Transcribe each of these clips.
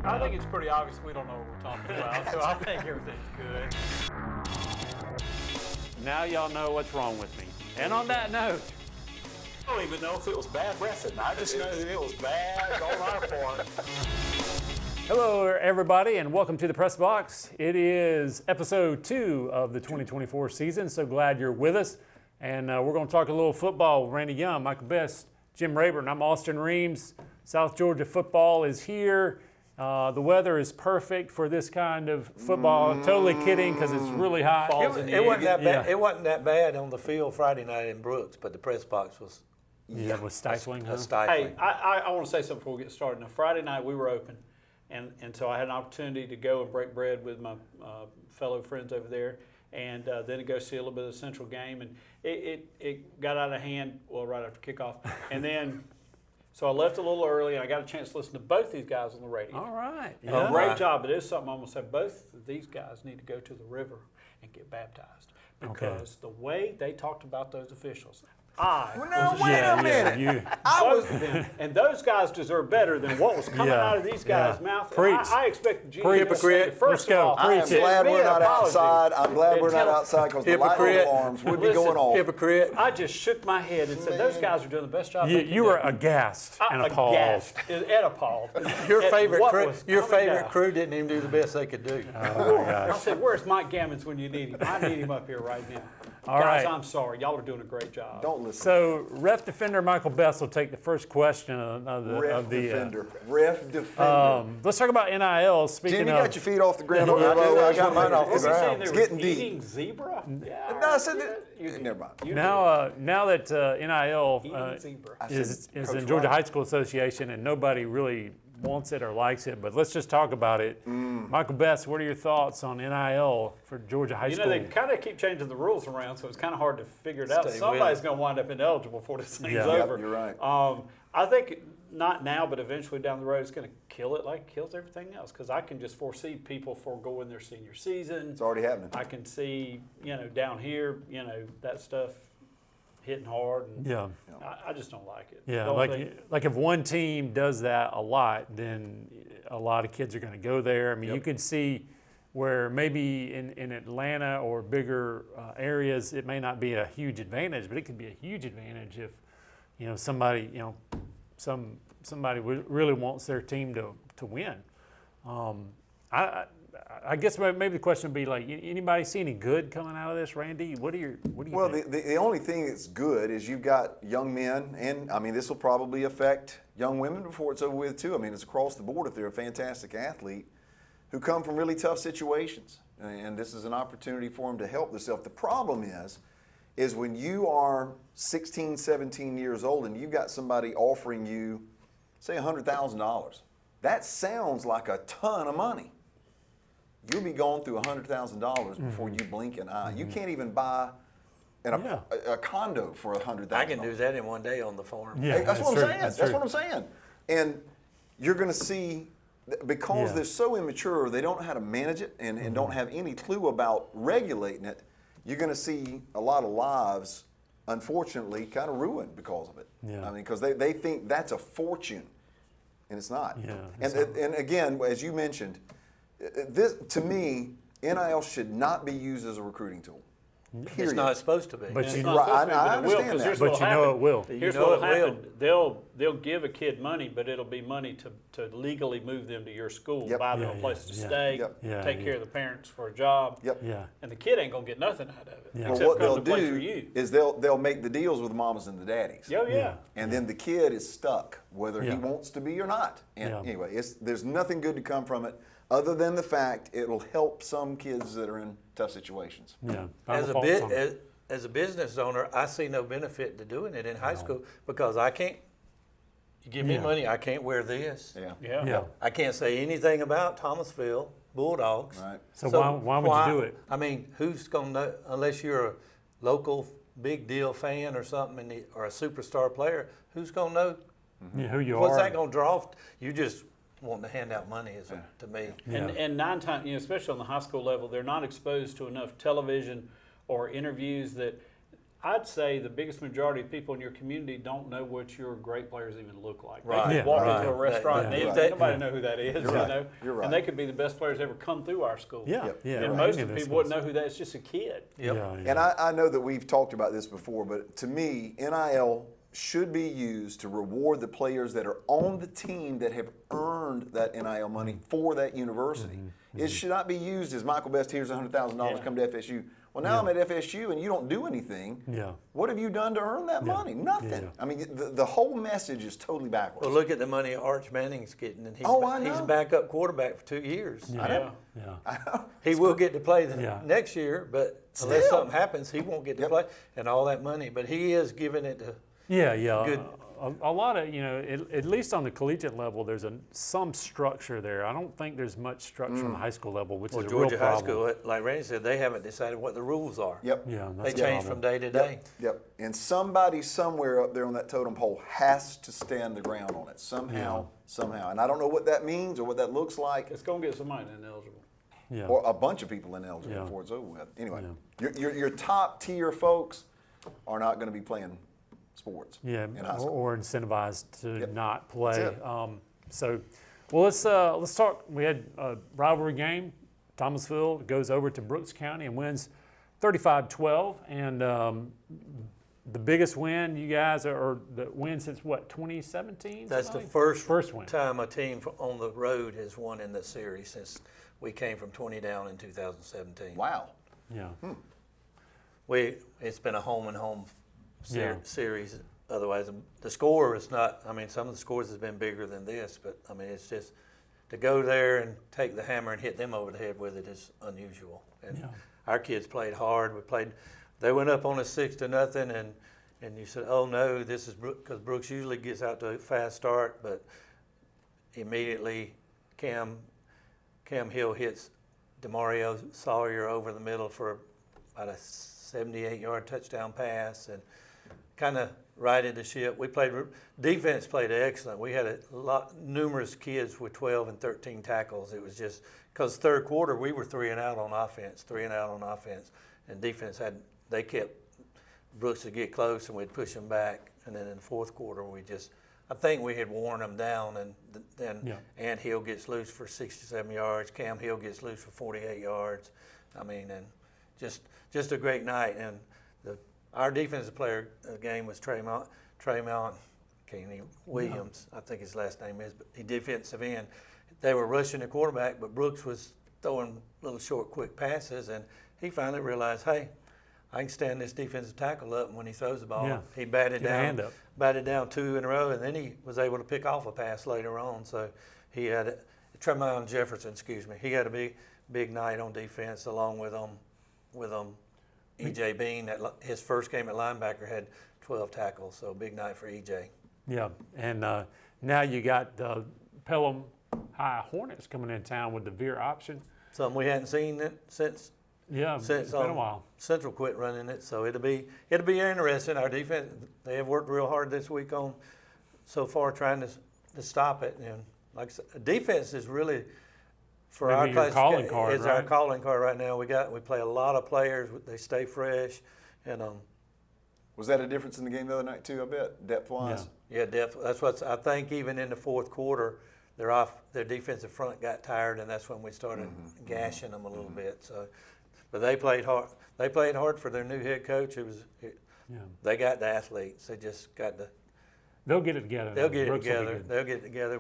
I think it's pretty obvious we don't know what we're talking about, so I think everything's good. Now y'all know what's wrong with me. And on that note, I don't even know if it was bad breathing. I just know that it was bad on our part. hello everybody and welcome to the Press Box. It is episode 2 of the 2024 season, so glad you're with us. And we're going to talk a little football with Randy Young, Michael Best, Jim Rayburn. I'm Austin Reams. South Georgia football is here. The weather is perfect for this kind of football. I'm totally kidding because it's really hot. It wasn't that bad. It wasn't that bad on the field Friday night in Brooks, but the press box was It was stifling, huh? stifling. Hey, I want to say something before we get started. Now, Friday night we were open, and so I had an opportunity to go and break bread with my fellow friends over there, and then to go see a little bit of the Central game, and it got out of hand, well, right after kickoff, and then so I left a little early, and I got a chance to listen to both these guys on the radio. All right. A great job. It is something I'm going to say. Both of these guys need to go to the river and get baptized because the way they talked about those officials, Wait a minute. both of them, and those guys deserve better than what was coming out of these guys' mouths. Preach. I expect the GM Hypocrite. to say, first Let's go. of all, I am Preach it. glad me we're an not apology. outside. I'm glad we're And not tell- outside because the light Hypocrite. alarms would be Listen, going off. Hypocrite. I just shook my head and said, those guys are doing the best job they can You were do. aghast and appalled. Aghast and appalled. Your at favorite what crew. was Your coming favorite down. crew didn't even do the best they could do. I said, where's Mike Gammons when you need him? I need him up here right now. All Guys, right. I'm sorry. Y'all are doing a great job. Don't listen. So, ref defender Michael Best will take the first question of the. Ref of the defender. Ref defender. let's talk about NIL. Speaking Jim, you of, got your feet off the ground. I got mine off the Was he saying ground. they It's were getting deep. eating zebra? Yeah. No, I said that. You did. Never mind. You now that NIL Eating zebra. is Coach in Georgia White. High School Association, and nobody really wants it or likes it. But let's just talk about it. Michael Best, what are your thoughts on NIL for Georgia High You know, School? they kind of keep changing the rules around, so it's kind of hard to figure it out. Stay with Somebody's it. going to wind up ineligible before this thing's Yeah. over. Yep, you're right. I think not now, but eventually down the road, it's going to kill it like it kills everything else. Because I can just foresee people foregoing their senior season. It's already happening. I can see, down here, that stuff hitting hard. And Yeah. I just don't like it. Yeah, Don't like think- like if one team does that a lot, then a lot of kids are going to go there. I mean, you can see where maybe in Atlanta or bigger areas, it may not be a huge advantage, but it could be a huge advantage if somebody somebody really wants their team to win. I guess maybe the question would be like, anybody see any good coming out of this, Randy? What do you Well, think? the only thing that's good is you've got young men, and I mean, this will probably affect young women before it's over with too. I mean, it's across the board if they're a fantastic athlete who come from really tough situations. And this is an opportunity for them to help themselves. The problem is when you are 16, 17 years old and you've got somebody offering you, say, $100,000, that sounds like a ton of money. You'll be going through $100,000 before you blink an eye. You can't even buy a condo for $100,000. I can do that in one day on the farm. Yeah, Hey, that's what I'm true. saying. That's true. what I'm saying. And you're going to see, because Yeah. they're so immature, they don't know how to manage it and don't have any clue about regulating it, you're going to see a lot of lives, unfortunately, kind of ruined because of it. Yeah. I mean, because they think that's a fortune, and it's not. Yeah, And again, as you mentioned, this, to me, NIL should not be used as a recruiting tool. Period. It's not supposed to be. But It's you- not supposed to be, I but it will, understand 'cause that. here's But what'll you know happen. it will. Here's You know what'll it will. happen. They'll give a kid money, but it'll be money to legally move them to your school, Yep. buy them Yeah, a place to yeah. stay, Yep. Yeah, take yeah. care of the parents for a job. Yep. Yeah. And the kid ain't gonna get nothing out of it. Yeah. Well, Except what come they'll to play for do you. is they'll make the deals with the mamas and the daddies. Oh yeah. And then the kid is stuck, whether Yeah. he wants to be or not. And Yeah. anyway, there's nothing good to come from it other than the fact it'll help some kids that are in tough situations. Yeah. As Final thoughts on it. as a business owner, I see no benefit to doing it in high school because I can't. You give me Yeah. money, I can't wear this. Yeah. Yeah. Yeah. I can't say anything about Thomasville Bulldogs. Right. So why would you do it? I mean, who's going to know, unless you're a local big deal fan or something or a superstar player, who's going to know Yeah, who you what's are. that going to draw? You just wanting to hand out money to me. And 9 times, especially on the high school level, they're not exposed to enough television or interviews that I'd say the biggest majority of people in your community don't know what your great players even look like. Right. They Yeah, could walk right. into a restaurant Yeah. and Right. nobody know who that is, You're right. you know? You're right. And they could be the best players ever come through our school. Yeah, Yep. yeah. And right. most Any of the those people wouldn't schools. know who that is. It's just a kid. Yep. Yeah, yeah. And I know that we've talked about this before, but to me, NIL should be used to reward the players that are on the team that have earned that NIL money for that university. It should not be used as Michael Best, here's $100,000, Yeah. come to FSU. Well, now I'm at FSU and you don't do anything. Yeah. What have you done to earn that money? Nothing. Yeah. I mean, the whole message is totally backwards. Well, look at the money Arch Manning's getting, and he's, Oh, I he's know. backup quarterback for 2 years. Yeah. Yeah. He will get to play the Yeah. next year, but unless Still. something happens, he won't get to Yep. play and all that money. But he is giving it to. Yeah, yeah. Good. A lot of, at least on the collegiate level, there's some structure there. I don't think there's much structure on the high school level, which Well, is a real Georgia High problem. School, like Randy said, they haven't decided what the rules are. Yep. Yeah, They that's a change problem. from day to day. Yep. And somebody somewhere up there on that totem pole has to stand the ground on it somehow, somehow. And I don't know what that means or what that looks like, It's going to get somebody ineligible. Yeah. or a bunch of people ineligible Yeah. before it's over with. Anyway, your top tier folks are not going to be playing sports Yeah, in high or, school. or incentivized to Yep. not play. That's it. Well, let's talk. We had a rivalry game. Thomasville goes over to Brooks County and wins 35-12, and the biggest win you guys are the win since what 2017. That's the somebody? first win. time a team on the road has won in the series since we came from 20 down in 2017. Wow. Yeah, It's been a home and home Yeah. series. Otherwise, the score is not. I mean, some of the scores has been bigger than this, but I mean, it's just to go there and take the hammer and hit them over the head with it is unusual. And Yeah. our kids played hard. They went up on us 6-0, and you said, "Oh no, this is because Brooks usually gets out to a fast start, but immediately Cam Hill hits Demario Sawyer over the middle for about a 78-yard touchdown pass and kind of righted the ship. Defense played excellent. We had numerous kids with 12 and 13 tackles. It was just because third quarter we were 3 and out on offense, and defense they kept Brooks to get close and we'd push them back, and then in the fourth quarter I think we had worn them down, and then Yeah. Ant Hill gets loose for 67 yards. Cam Hill gets loose for 48 yards. I mean, and just a great night. And our defensive player of the game was Tremont Williams. I think his last name is, but he defensive end. They were rushing the quarterback, but Brooks was throwing little short, quick passes, and he finally realized, hey, I can stand this defensive tackle up, and when he throws the ball, Yeah. he batted Get a hand down, up. batted down 2 in a row, and then he was able to pick off a pass later on. So he had Tremont Jefferson, he had a big night on defense along with EJ Bean. His first game at linebacker had 12 tackles, so big night for EJ. yeah. And now you got the Pelham High Hornets coming in town with the Veer option. Something we hadn't seen it since Yeah, it's been a while. Central quit running it, so it'll be interesting. Our defense, they have worked real hard this week on so far trying to stop it. And like I said, defense is really for Maybe our your class. calling card, It's our right? calling card right now. We play a lot of players. They stay fresh, and Was that a difference in the game the other night too? I bet depth-wise. Yeah. depth. That's what I think. Even in the fourth quarter, their defensive front got tired, and that's when we started gashing them a little bit. So, but they played hard. They played hard for their new head coach. They got the athletes. They just got the. They'll get it together. They'll get it Brooks will be together. good. They'll get it together.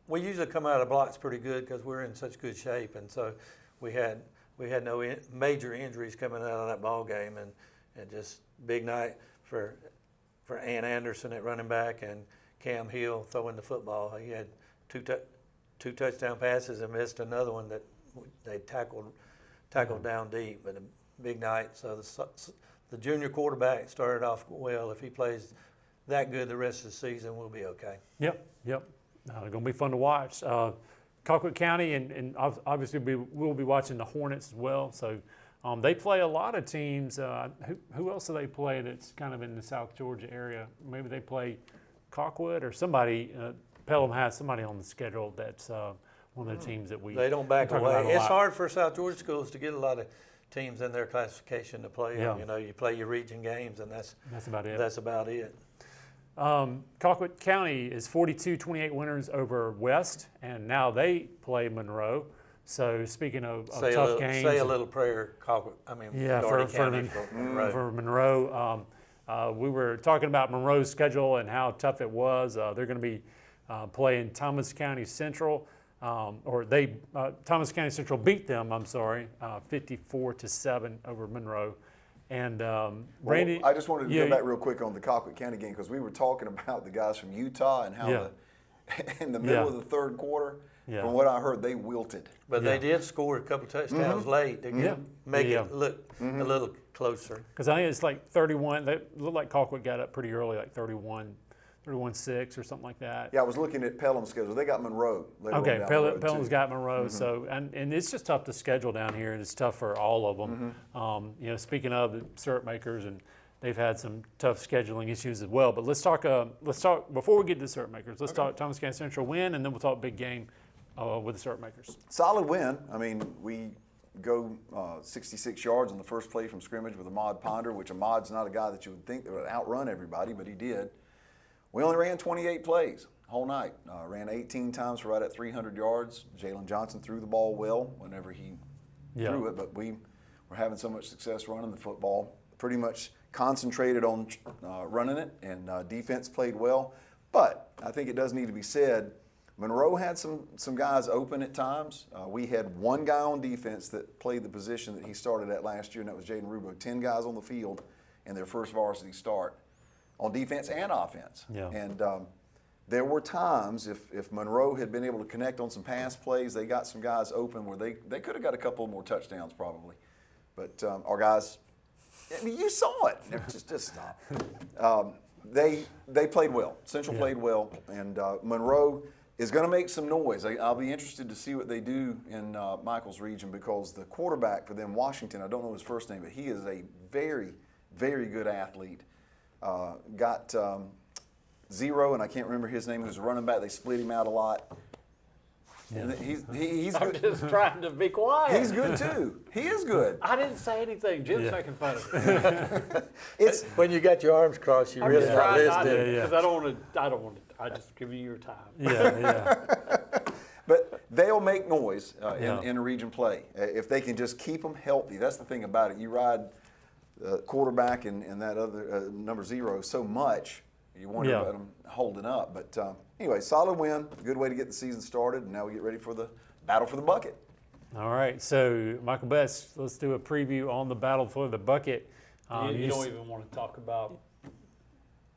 We usually come out of blocks pretty good because we're in such good shape, and so we had no major injuries coming out of that ball game, and just big night for Ant Anderson at running back and Cam Hill throwing the football. He had two touchdown passes and missed another one that they tackled down deep, but a big night. So the junior quarterback started off well. If he plays that good the rest of the season, we'll be okay. Yep. Going to be fun to watch. Colquitt County, and obviously we'll be watching the Hornets as well. So they play a lot of teams. Who else do they play that's kind of in the South Georgia area? Maybe they play Colquitt or somebody. Pelham has somebody on the schedule that's one of the teams that They don't back talk about away. a It's lot. hard for South Georgia schools to get a lot of teams in their classification to play. Yeah. You know, you play your region games, and that's about it. That's about it. Colquitt County is 42-28 winners over West, and now they play Monroe. So speaking of tough games, say a little prayer, Colquitt. Yeah, Doherty County for Monroe. for Monroe. We were talking about Monroe's schedule and how tough it was. They're going to be playing Thomas County Central, Thomas County Central beat them. 54-7 over Monroe. And Randy, I just wanted to go back real quick on the Colquitt County game because we were talking about the guys from Utah and how in the middle of the third quarter, from what I heard, they wilted. But they did score a couple touchdowns late to make it look a little closer. Because I think it's like 31. They looked like Colquitt got up pretty early, like 31-6 or something like that. Yeah, I was looking at Pelham's schedule. They got Monroe. Okay, Pelham's got Monroe. So and it's just tough to schedule down here, and it's tough for all of them. You know, speaking of the syrup makers, and they've had some tough scheduling issues as well. But let's talk before we get to the syrup makers. Let's talk Thomas County Central win, and then we'll talk big game with the syrup makers. Solid win. I mean, we go 66 yards on the first play from scrimmage with Ahmad Ponder, which Ahmad's not a guy that you would think that would outrun everybody, but he did. We only ran 28 plays whole night. Ran 18 times for right at 300 yards. Jalen Johnson threw the ball well whenever he threw it, but we were having so much success running the football. Pretty much concentrated on running it, and defense played well. But I think it does need to be said, Monroe had some guys open at times. We had one guy on defense that played the position that he started at last year, and that was Jaden Rubo. 10 guys on the field in their first varsity start on defense and offense. Yeah. And there were times if Monroe had been able to connect on some pass plays, they got some guys open where they could have got a couple more touchdowns probably. But our guys, I mean, you saw it. Just stop. They played well. Central played well, and Monroe is going to make some noise. I'll be interested to see what they do in Michael's region because the quarterback for them, Washington, I don't know his first name, but he is a very, very good athlete. Got Zero, and I can't remember his name, who's a running back. They split him out a lot. And he's I'm good. just trying to be quiet. He's good too. He is good. I didn't say anything. Jim's making fun of me. It's When you got your arms crossed, you I'm really just not trying not listening. to because I don't want to. I just give you your time. Yeah. But they'll make noise Yeah. in a region play if they can just keep them healthy. That's the thing about it. You ride quarterback and that other number 0 so much, you wonder about them holding up. But anyway, solid win, good way to get the season started, and now we get ready for the battle for the bucket. All right, so Michael Best, let's do a preview on the battle for the bucket. You don't even want to talk about.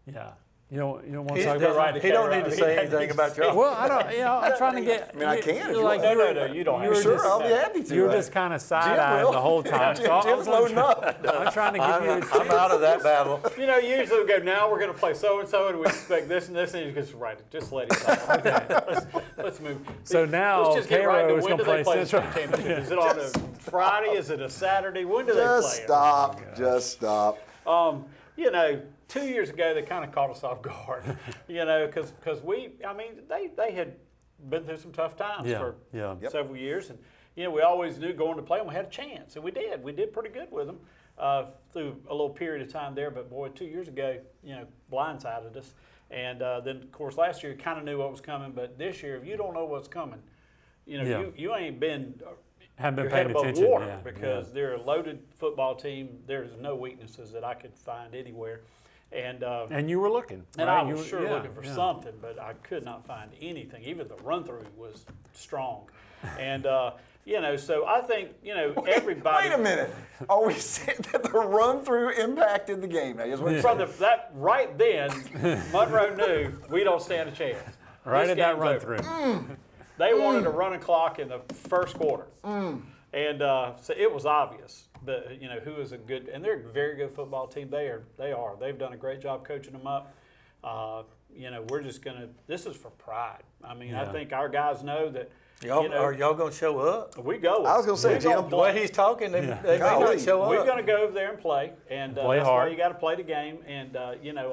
Yeah. You don't want to He talk about right. he don't need to say anything about your. Well, I don't. I'm trying to get. I mean, I can if you like want. No, you don't. you were Sure, just- I'll be happy to. You were just kind of side-eyeing will. the whole time. So I Jim's was loading up. I'm trying to give you a I'm out of that battle. You know, usually we go, now we're going to play so-and-so, and we expect this and this, and you just right, just let it go. Okay, let's move. So now let's just get right Cairo to is when gonna do they play play the Central. state championship? Is it on a Friday? Is it a Saturday? When do they play Just it? stop. Just stop. You know, 2 years ago they kind of caught us off guard. You know, because they had been through some tough times for several years, and you know we always knew going to play them we had a chance, and we did. We did pretty good with them through a little period of time there. But boy, 2 years ago, you know, blindsided us, and then of course last year you kind of knew what was coming, but this year if you don't know what's coming, you know you ain't been. Haven't been Your head paying above attention. water because they're a loaded football team. There's no weaknesses that I could find anywhere, And you were looking. and right? I was You were- sure yeah, looking for yeah. something, but I could not find anything. Even the run through was strong, and you know. So I think everybody. Wait a minute. Are we saying that the run through impacted the game? Now, just wait a From second. that right then, Monroe knew we don't stand a chance. Right This at that game's run over. through. They wanted a running clock in the first quarter, and so it was obvious. But you know who is a good, and they're a very good football team. They are. They've done a great job coaching them up. You know, we're just gonna. This is for pride. I mean, I think our guys know that. Are y'all gonna show up? We go. I was gonna say, We're gonna Jim, The way play. he's talking, they may Golly. not show up. We're gonna go over there and play, and Play that's hard. why you got to play the game. And you know,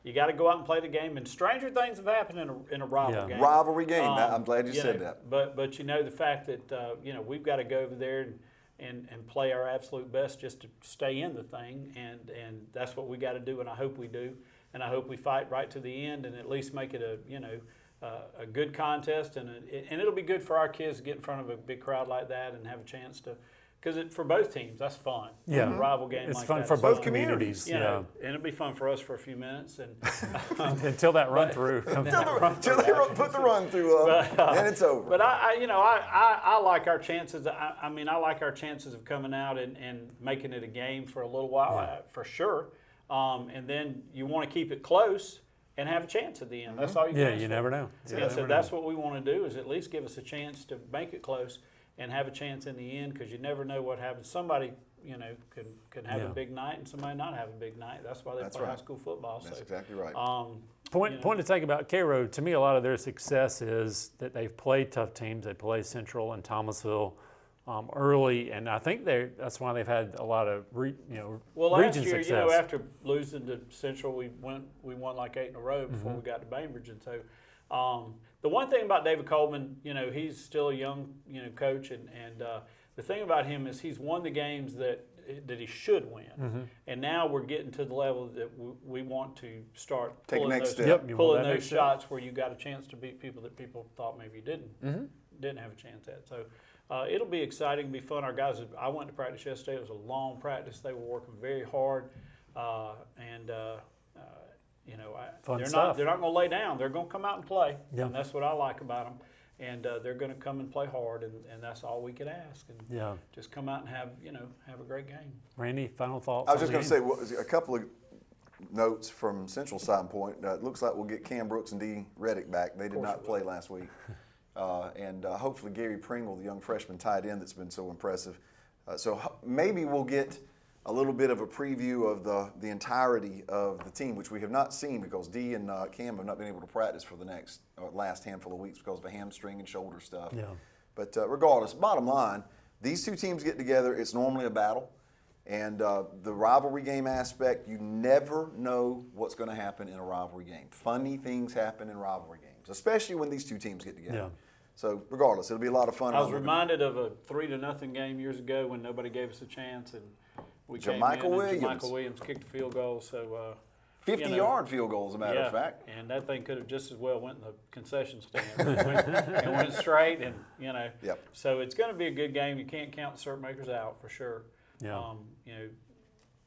you got to go out and play the game. And stranger things have happened in a rival game. rivalry game. I'm glad you you said know, that. But you know the fact that you know we've got to go over there and and play our absolute best just to stay in the thing, and that's what we got to do, and I hope we do, and I hope we fight right to the end and at least make it a good contest, and it'll be good for our kids to get in front of a big crowd like that and have a chance to, because for both teams that's fun. Yeah. A rival game It's like fun that for is both fun. communities. You know, and it'll be fun for us for a few minutes, and Until that run through comes out. Till they put the run through up, and it's over. But I like our chances. I mean, I like our chances of coming out and making it a game for a little while, for sure. And then you want to keep it close and have a chance at the end. That's all you can Yeah, ask you for. never know. You Yeah, never so know. that's what we want to do, is at least give us a chance to make it close and have a chance in the end, because you never know what happens. Somebody, can have a Yeah. big night and somebody not have a big night. That's why they That's play high right. school football. That's So, exactly right. Point to take about K-Road, to me, a lot of their success is that they've played tough teams. They play Central and Thomasville early, and I think that's why they've had a lot of well, last region year, success. after losing to Central, we won like 8 in a row before we got to Bainbridge, and so the one thing about David Coleman, he's still a young coach, and the thing about him is he's won the games that he should win, and now we're getting to the level that we want to start Take pulling next those, step. Yep, you want pulling that those next step. shots where you got a chance to beat people that people thought maybe you didn't have a chance at. So it'll be exciting, be fun. Our guys, I went to practice yesterday. It was a long practice. They were working very hard, Fun they're stuff. not going to lay down. They're going to come out and play, Yeah. and that's what I like about them. And they're going to come and play hard, and that's all we could ask. And Yeah. just come out and have a great game. Randy, final thoughts? I was on just the going to game? say a couple of notes from Central side point. It looks like we'll get Cam Brooks and Dee Reddick back. They did not play last week. And hopefully Gary Pringle, the young freshman tight end that's been so impressive. Maybe we'll get a little bit of a preview of the entirety of the team, which we have not seen because Dee and Cam have not been able to practice for the last handful of weeks because of a hamstring and shoulder stuff. Yeah. But regardless, bottom line, these two teams get together. It's normally a battle. And the rivalry game aspect, you never know what's going to happen in a rivalry game. Funny things happen in rivalry games, especially when these two teams get together. Yeah. So regardless, it'll be a lot of fun. I was reminded of a 3-0 game years ago when nobody gave us a chance, and we came in Jermichael and Jermichael Williams kicked a field goal. So 50-yard field goal, as a matter of fact. and that thing could have just as well went in the concession stand and went straight, and Yep. So it's going to be a good game. You can't count the cert makers out for sure. Yeah.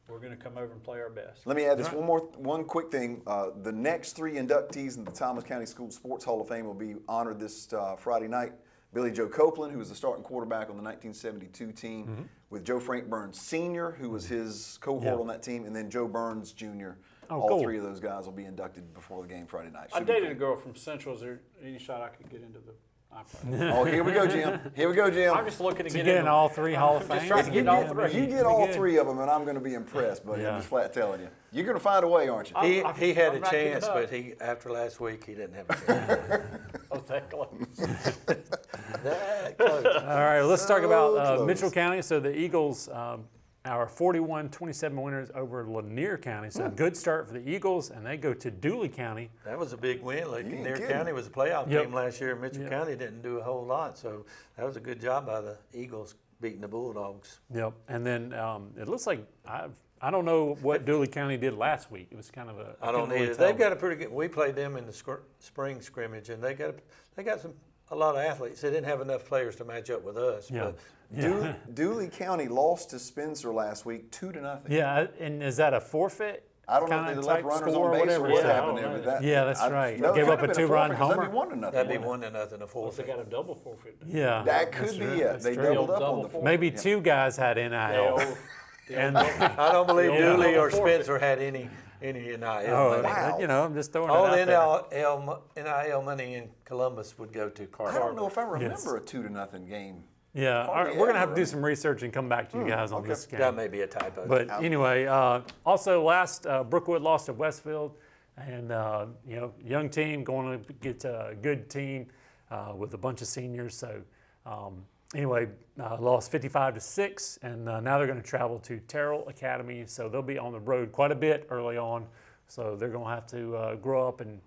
We're going to come over and play our best. Let me add this one quick thing. The next 3 inductees in the Thomas County School Sports Hall of Fame will be honored this Friday night. Billy Joe Copeland, who was the starting quarterback on the 1972 team, with Joe Frank Burns Sr., who was his cohort on that team, and then Joe Burns Jr. All cool. 3 of those guys will be inducted before the game Friday night. I Should be dated cool. a girl from Central. Is there any shot I could get into the iPad? Oh, here we go, Jim. Here we go, Jim. I'm just looking to To get get in into all 3 Hall of Just Fame. trying to get all 3. You get all 3 of them, and I'm going to be impressed, buddy. Yeah. I'm just flat telling you. You're going to find a way, aren't you? He had I'm a not giving chance, up. but after last week he didn't have a chance. Oh, that close. That close. All right, let's talk about close. Mitchell County. So the Eagles, our 41-27 winners over Lanier County. So good start for the Eagles, and they go to Dooley County. That was a big win. Like, You ain't Lanier kidding. County was a playoff Yep. team last year. Mitchell County didn't do a whole lot, so that was a good job by the Eagles beating the Bulldogs. Yep. And then it looks like I don't know what Dooley County did last week. It was kind of a I don't couldn't really either. tell. They've got a pretty good. We played them in the spring scrimmage, and they got a lot of athletes. They didn't have enough players to match up with us. Yeah. But Dooley County lost to Spencer last week 2-0. Yeah, and is that a forfeit? I don't know if kinda they left type runners score on or base whatever? or what Yeah. happened there. But that, Yeah, that's right. No, Gave it up could a have been 2-run forfeit 'cause homer. That'd be 1-0. that'd be 1-0 a Unless they forfeit. got a double forfeit. Yeah. That could that's be true. it. That's They true. doubled up Double on the forfeit. forfeit. Maybe Yeah. 2 guys had NIL. And I don't believe Yeah. Dooley or Forfeit. Spencer had any NIL oh, money. Wow. you know, I'm just throwing All it the out there. NIL money in Columbus would go to I Carter. don't know if I remember Yes. a 2-0 game. Yeah, all right, Hardly we're gonna have to ever. do some research and come back to you guys on okay. this game. That may be a typo. But anyway, also last Brookwood lost to Westfield, and young team going to get a good team with a bunch of seniors. So anyway, lost 55-6, and now they're going to travel to Terrell Academy. So they'll be on the road quite a bit early on. So they're going to have to grow up and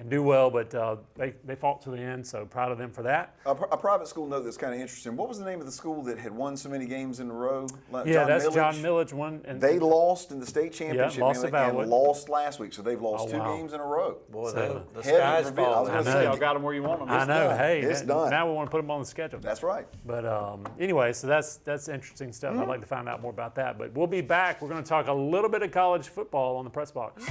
and do well, but they fought to the end, so proud of them for that. A private school note that's kind of interesting. What was the name of the school that had won so many games in a row? Yeah, that's Millage? John Millage one. And They lost in the state championship lost to and Valwood. lost last week, so they've lost Oh, 2 wow. games in a row. Boy, So- the Heaven sky's forbid. I was falling. gonna I say, know. Y'all got them where you want them. I know. done. Hey, It's done. now we want to put them on the schedule. That's right. But anyway, so that's interesting stuff. Mm-hmm. I'd like to find out more about that. But we'll be back. We're going to talk a little bit of college football on the press box.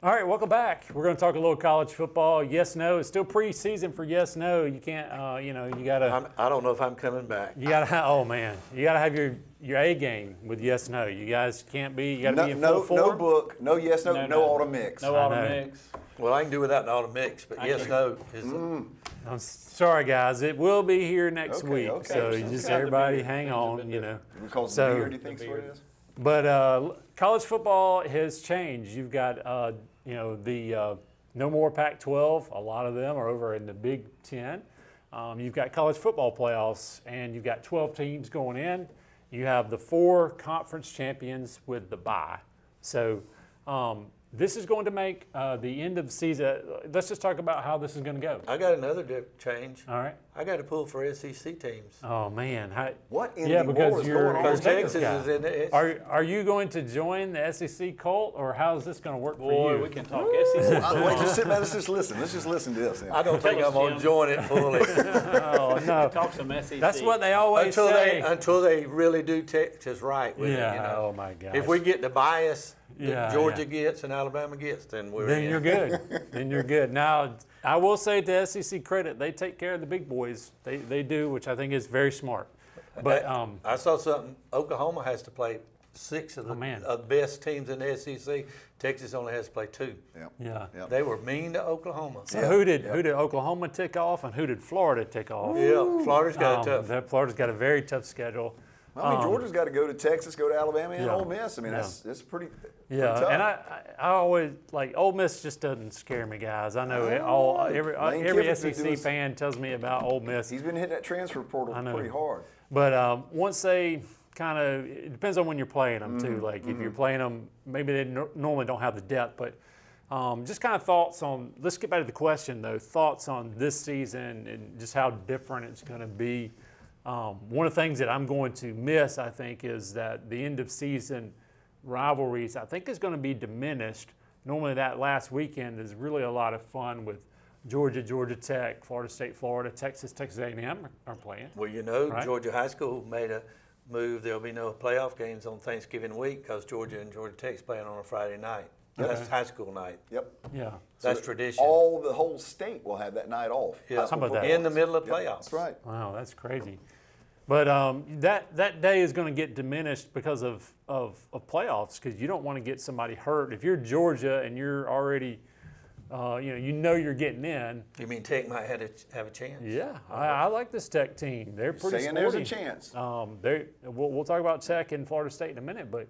All right, welcome back. We're going to talk a little college football. Yes, no. It's still preseason for yes, no. You can't, you got to. I don't know if I'm coming back. You gotta have, oh man, you gotta have your A game with yes no. You guys can't be. You gotta be in full No form. book, no yes, no auto mix. No I auto know. mix. Well, I can do without the auto mix, but yes, no is. I'm sorry, guys. It will be here next Okay, week. okay. So Okay. you just Okay. everybody The beard. hang Things have on. been You know. Because So- the beard, do you think is what it is? But college football has changed. You've got the no more Pac-12. A lot of them are over in the Big Ten. You've got college football playoffs, and you've got 12 teams going in. You have the 4 conference champions with the bye. So this is going to make the end of the season. Let's just talk about how this is going to go. I got another change. All right. I got to pull for SEC teams. Oh man. What in Yeah, the because world is you're- going on? Because Texas Texas guy. is in it. Are you going to join the SEC cult, or how is this going to work for Boy, you? we can talk SEC Wait, football. just sit back. Let's just listen. Let's just listen to this. I don't think us, I'm going Jim. to join it fully Oh no. Talk some SEC. That's what they always say. until they really do Texas right with it. You Yeah. know? Oh my gosh. If we get the bias that Yeah, Georgia yeah. gets and Alabama gets, then we're Then in. you're good. Then you're good. Now, I will say to SEC credit, they take care of the big boys. They do, which I think is very smart. But I saw something. Oklahoma has to play 6 of the man. best teams in the SEC. Texas only has to play 2. yeah. Yep. They were mean to Oklahoma. So who did Oklahoma tick off, and who did Florida tick off? Yeah, Florida's got a tough. Florida's got a very tough schedule. I mean, Georgia's got to go to Texas, go to Alabama, and Yeah. Ole Miss. I mean, Yeah. that's pretty. Yeah, tough. and I always like Ole Miss just doesn't scare me, guys. I know every Lane every Kiffin's been SEC doing- fan tells me about Ole Miss. He's been hitting that transfer portal I know. pretty hard. But once they kind of, it depends on when you're playing them too. Mm-hmm. Like if you're playing them, maybe they normally don't have the depth. But just kind of thoughts on. Let's get back to the question though. Thoughts on this season and just how different it's going to be. One of the things that I'm going to miss, I think, is that the end of season rivalries, I think, is going to be diminished. Normally, that last weekend is really a lot of fun with Georgia, Georgia Tech, Florida State, Florida, Texas A&M are playing. Well, you know, Right. Georgia High School made a move. There'll be no playoff games on Thanksgiving week because Georgia and Georgia Tech's playing on a Friday night. That's high school night. Yep. Yeah. That's So tradition. The whole state will have that night off. Yeah. High school How about that? football. In the middle of Yep, playoffs. That's right. Wow, that's crazy. But that day is going to get diminished because of playoffs, because you don't want to get somebody hurt. If you're Georgia and you're already, you're getting in. You mean Tech might have a chance? Yeah, I like this Tech team. They're pretty Saying sporty. there's a chance. We'll talk about Tech and Florida State in a minute, but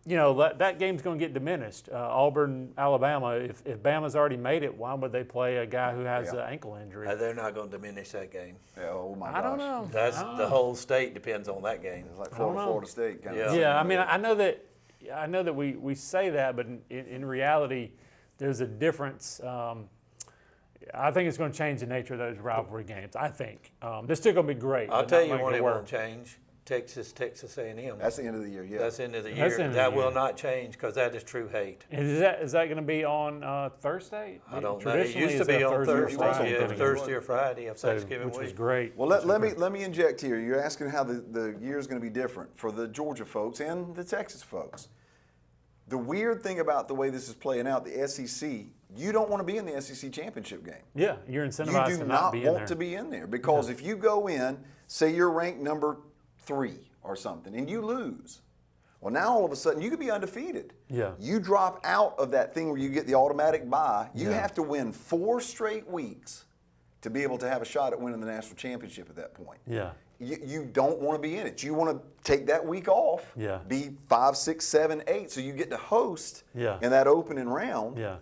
that game's going to get diminished. Auburn, Alabama. If Bama's already made it, why would they play a guy who has Yeah. an ankle injury? They're not going to diminish that game. Yeah, oh my gosh. I don't know. That's the whole state depends on that game. It's like don't know. Florida State kind Yeah. of. Yeah, I mean, I know that we say that, but in reality, there's a difference. I think it's going to change the nature of those rivalry games. I think they're still going to be great. I'll but tell not you like when they it went. won't change. Texas A&M. That's the end of the year. Yeah. That's the end of the That's year. the end of That the will year. not change because that is true hate. And is that going to be on Thursday? I don't know. It Traditionally, used to it's be a on Thursday or Thursday, Friday. yeah, Thursday or Friday of So, Thanksgiving which was week. great. Well, let me inject here. You're asking how the year is going to be different for the Georgia folks and the Texas folks. The weird thing about the way this is playing out, the SEC, you don't want to be in the SEC championship game. Yeah, you're incentivized You to do not not be in want there. to be in there because if you go in, say you're ranked number 3 or something, and you lose, well, now all of a sudden you could be undefeated. Yeah. You drop out of that thing where you get the automatic bye. You Yeah. have to win 4 straight weeks to be able to have a shot at winning the national championship at that point. Yeah. You don't want to be in it. You want to take that week off, Yeah. be 5, 6, 7, 8, so you get to host Yeah. in that opening round. Yeah.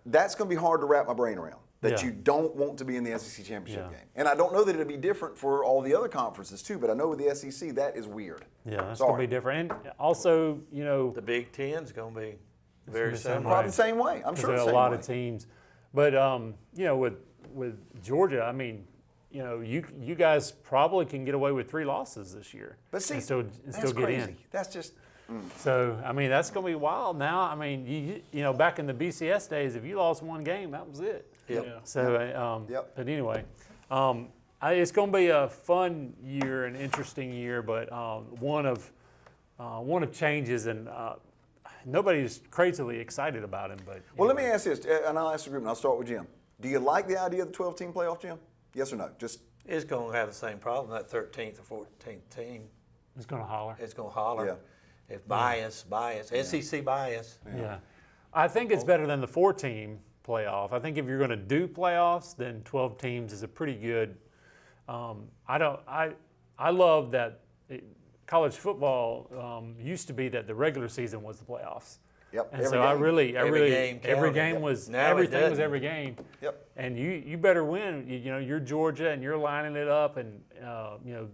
That's going to be hard to wrap my brain around. that Yeah. you don't want to be in the SEC championship Yeah. game. And I don't know that it'll be different for all the other conferences too, but I know with the SEC that is weird. Yeah, that's Sorry. gonna be different. And also, you know, The Big Ten's going to be very be the same similar. Probably the same way. I'm because sure there the are same a lot way. of teams. But you know, with Georgia, I mean, you know, you guys probably can get away with 3 losses this year, But see, and still that's get crazy. in. That's just So I mean, that's gonna be wild now. I mean, you know, back in the BCS days, if you lost one game, that was it. Yep. Yeah. So Yep. but anyway, it's gonna be a fun year, an interesting year, but one of changes, and nobody's crazily excited about him. But well. Let anyway. me ask this, and I'll ask the group, and I'll start with Jim. Do you like the idea of the 12-team playoff, Jim? Yes or no? Just It's going to have the same problem. That 13th or 14th team, He's gonna holler. it's going to holler. Yeah. If bias, SEC bias. Yeah. I think it's better than the 4-team playoff. I think if you're going to do playoffs, then 12 teams is a pretty good. I love that college football used to be that the regular season was the playoffs. Yep. And every so I game. really, Every game every counted. game Yep. was Now it everything was doesn't. every game. Yep. And you better win. You know, you're Georgia and you're lining it up, and you know,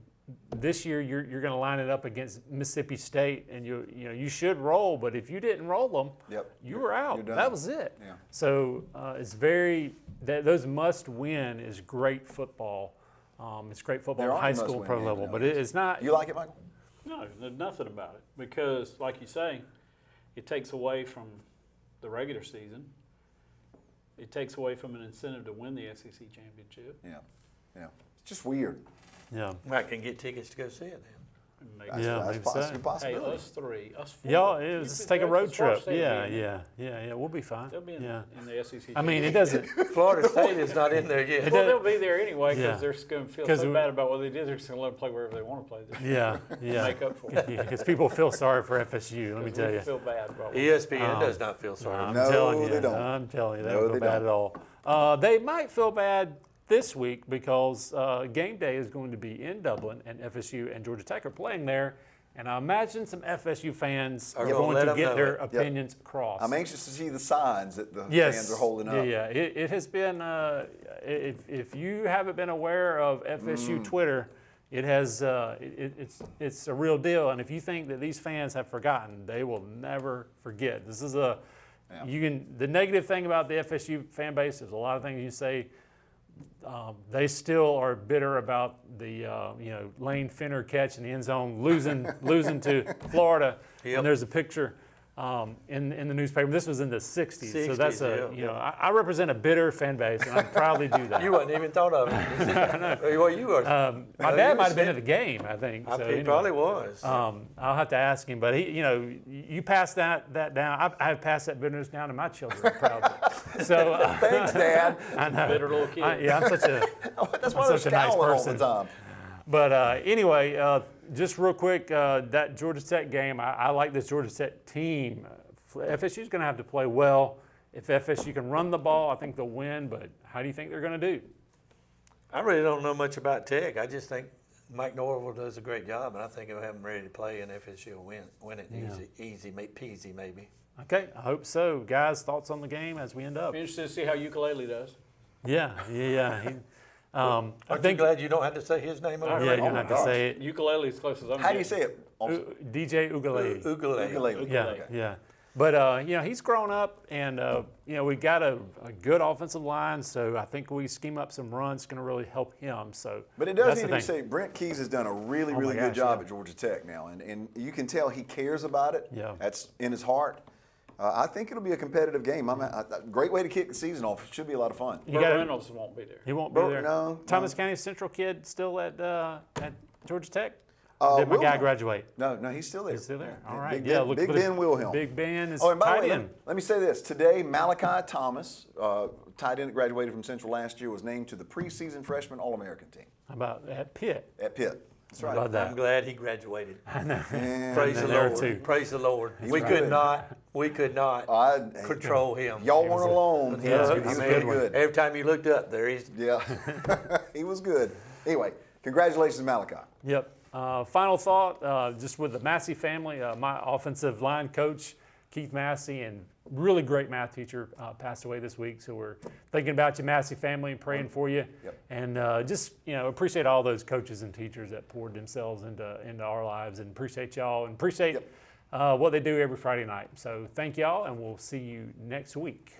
this year you're going to line it up against Mississippi State, and you should roll. But if you didn't roll them, Yep. you were out. You're done. That was it. Yeah. So it's very those must win is great football. It's great football There at are high must school win pro games level, but nowadays. it's not. You like it, Michael? No, there's nothing about it because, like you say, it takes away from the regular season. It takes away from an incentive to win the SEC championship. Yeah. Yeah. It's just weird. Yeah. I can get tickets to go see it then. And make- Yeah, that's maybe that's so. a Hey, possibility. us 3, us 4. Y'all, You let's could take a go, road 'cause Florida trip. State will Yeah, be in there. yeah. We'll be fine. They'll be in, Yeah. in the SEC. I mean, it championship. doesn't. Florida State is not in there yet. Well, they'll be there anyway because Yeah. they're just going to feel 'Cause so we- bad about what they did. They're just going to let them play wherever they want to play. Yeah, Make up for it. Because people feel sorry for FSU. Let me tell We you. feel bad about what ESPN does not feel sorry. I'm No, telling you. they don't. I'm telling you, they No, don't feel they bad don't. at all. They might feel bad this week because game day is going to be in Dublin, and FSU and Georgia Tech are playing there. And I imagine some FSU fans are gonna going let to them get know their it. opinions across. I'm anxious to see the signs that the Yes. fans are holding up. Yeah. It has been. If you haven't been aware of FSU Twitter, it has. It's a real deal. And if you think that these fans have forgotten, they will never forget. This is a. Yeah. You can. The negative thing about the FSU fan base is a lot of things you say. They still are bitter about the Lane Finner catch in the end zone, losing to Florida. Yep. And there's a picture in the newspaper. This was in the 60s, so that's 60s, yeah. I represent a bitter fan base, and I proudly do that. You wasn't even thought of it. Well, you were. My No, dad you might have been said- at the game, I think. So he anyway. probably was. I'll have to ask him, but you pass that down. I have passed that bitterness down to my children proudly. So Thanks, Dad. I know. Bitter little kid. I'm such a. That's why they're such a nice scowling all person. the time. But anyway, just real quick, that Georgia Tech game, I like this Georgia Tech team. FSU's going to have to play well. If FSU can run the ball, I think they'll win. But how do you think they're going to do? I really don't know much about Tech. I just think Mike Norville does a great job, and I think he'll have them ready to play, and FSU will win it easy, peasy maybe. Okay, I hope so. Guys, thoughts on the game as we end up? Be interested to see how ukulele does. Yeah. I Aren't you glad you don't have to say his name over Yeah, there? you don't have to say it. Ukulele as close as I'm How do you getting. say it? Also, DJ Ugalele. Ukulele. ukulele. Yeah, Okay. yeah. But he's grown up, and we got a good offensive line, so I think we scheme up some runs. It's going to really help him. So, But it does that's need the to be thing. said, Brent Keys has done a really, Oh my really good gosh, job yeah. at Georgia Tech now, and you can tell he cares about it. Yeah. That's in his heart. I think it'll be a competitive game. Great way to kick the season off. It should be a lot of fun. You Burt gotta- Reynolds won't be there. He won't be Bro, there. no, Thomas no. County Central kid still at Georgia Tech. Did my guy Wilhelm. graduate? No, he's still there. He's still there. All right. Big yeah. Ben, Look Big for the- Ben Wilhelm. Big Ben is Oh, and by the tight way, end. let me say this. Today, Malachi Thomas, tight end that graduated from Central last year, was named to the preseason freshman All-American team How about at Pitt? at Pitt. That's How right. about that? I'm glad he graduated. And Praise the there Lord. too. Praise the Lord. We right. could not I- control him. Y'all weren't alone. He was, Yeah, he was I mean, pretty good. Every time you looked up, there he's. Yeah, he was good. Anyway, congratulations, Malachi. Yep. Final thought, just with the Massey family, my offensive line coach Keith Massey, and really great math teacher, passed away this week. So we're thinking about you, Massey family, and praying for you. Yep. And just, appreciate all those coaches and teachers that poured themselves into our lives, and appreciate y'all, and appreciate what they do every Friday night. So thank y'all, and we'll see you next week.